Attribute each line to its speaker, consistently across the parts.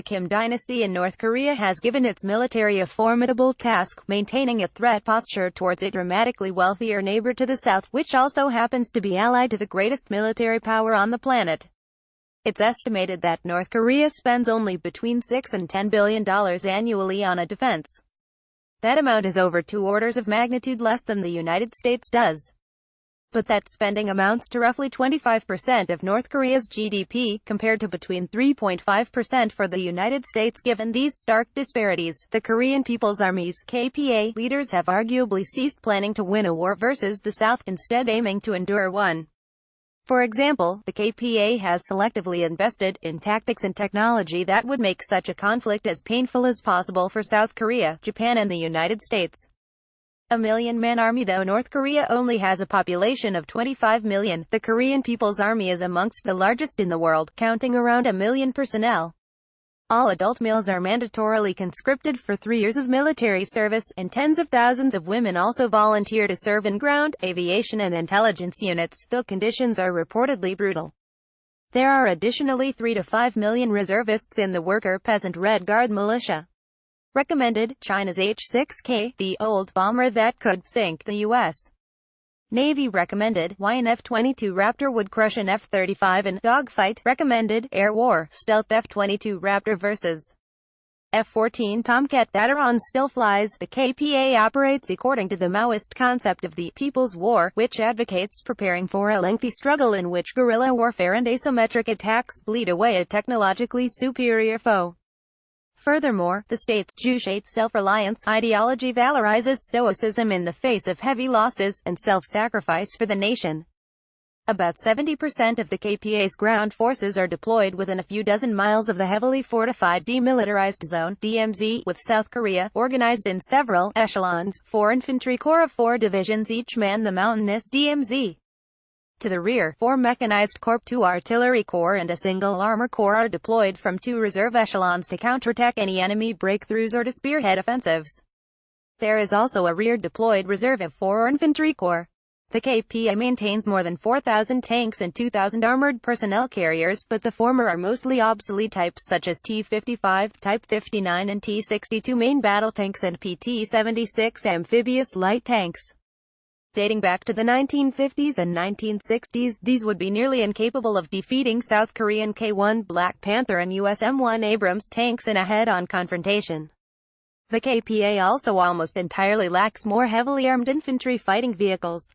Speaker 1: the Kim dynasty in North Korea has given its military a formidable task, maintaining a threat posture towards its dramatically wealthier neighbor to the south, which also happens to be allied to the greatest military power on the planet. It's estimated that North Korea spends only between $6 and $10 billion annually on a defense. That amount is over 2 orders of magnitude less than the United States does. But that spending amounts to roughly 25% of North Korea's GDP, compared to between 3.5% for the United States. Given these stark disparities, the Korean People's Army's (KPA) leaders have arguably ceased planning to win a war versus the South, instead aiming to endure one. For example, the KPA has selectively invested in tactics and technology that would make such a conflict as painful as possible for South Korea, Japan and the United States. A million-man army. Though North Korea only has a population of 25 million, the Korean People's Army is amongst the largest in the world, counting around 1 million personnel. All adult males are mandatorily conscripted for 3 years of military service, and tens of thousands of women also volunteer to serve in ground, aviation and intelligence units, though conditions are reportedly brutal. There are additionally 3 to 5 million reservists in the worker-peasant Red Guard militia. Recommended, China's H-6K, the old bomber that could sink the U.S. Navy. Recommended, why an F-22 Raptor would crush an F-35 in dogfight. Recommended, air war, stealth F-22 Raptor vs. F-14 Tomcat that Iran still flies. The KPA operates according to the Maoist concept of the People's War, which advocates preparing for a lengthy struggle in which guerrilla warfare and asymmetric attacks bleed away a technologically superior foe. Furthermore, the state's Juche self-reliance ideology valorizes stoicism in the face of heavy losses, and self-sacrifice for the nation. About 70% of the KPA's ground forces are deployed within a few dozen miles of the heavily fortified Demilitarized Zone (DMZ), with South Korea organized in several echelons. 4 infantry corps of 4 divisions each man the mountainous DMZ. To the rear, 4 mechanized corps, 2 artillery corps and a single armor corps are deployed from 2 reserve echelons to counterattack any enemy breakthroughs or to spearhead offensives. There is also a rear deployed reserve of 4 infantry corps. The KPA maintains more than 4,000 tanks and 2,000 armored personnel carriers, but the former are mostly obsolete types such as T-55, Type 59 and T-62 main battle tanks and PT-76 amphibious light tanks. Dating back to the 1950s and 1960s, these would be nearly incapable of defeating South Korean K-1 Black Panther and US M1 Abrams tanks in a head-on confrontation. The KPA also almost entirely lacks more heavily armed infantry fighting vehicles.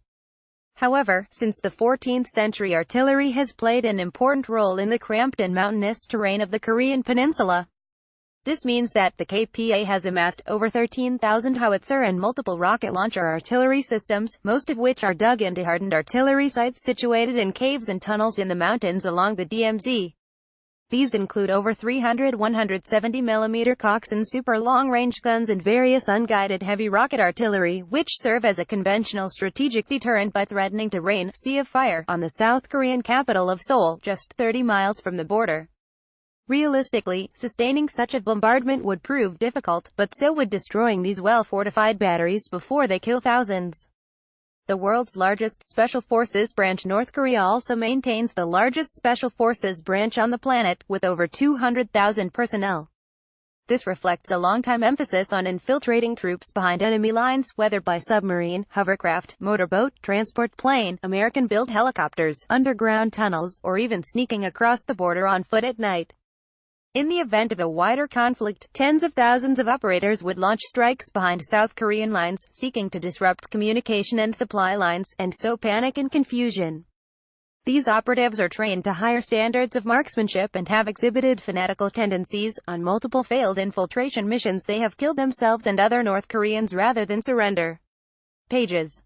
Speaker 1: However, since the 14th century, artillery has played an important role in the cramped and mountainous terrain of the Korean peninsula. This means that the KPA has amassed over 13,000 howitzer and multiple rocket launcher artillery systems, most of which are dug into hardened artillery sites situated in caves and tunnels in the mountains along the DMZ. These include over 300 170mm Cocks and super long-range guns and various unguided heavy rocket artillery, which serve as a conventional strategic deterrent by threatening to rain sea of fire on the South Korean capital of Seoul, just 30 miles from the border. Realistically, sustaining such a bombardment would prove difficult, but so would destroying these well-fortified batteries before they kill thousands. The world's largest special forces branch, North Korea also maintains the largest special forces branch on the planet, with over 200,000 personnel. This reflects a long-time emphasis on infiltrating troops behind enemy lines, whether by submarine, hovercraft, motorboat, transport plane, American-built helicopters, underground tunnels, or even sneaking across the border on foot at night. In the event of a wider conflict, tens of thousands of operators would launch strikes behind South Korean lines, seeking to disrupt communication and supply lines, and sow panic and confusion. These operatives are trained to higher standards of marksmanship and have exhibited fanatical tendencies. On multiple failed infiltration missions, they have killed themselves and other North Koreans rather than surrender. Pages.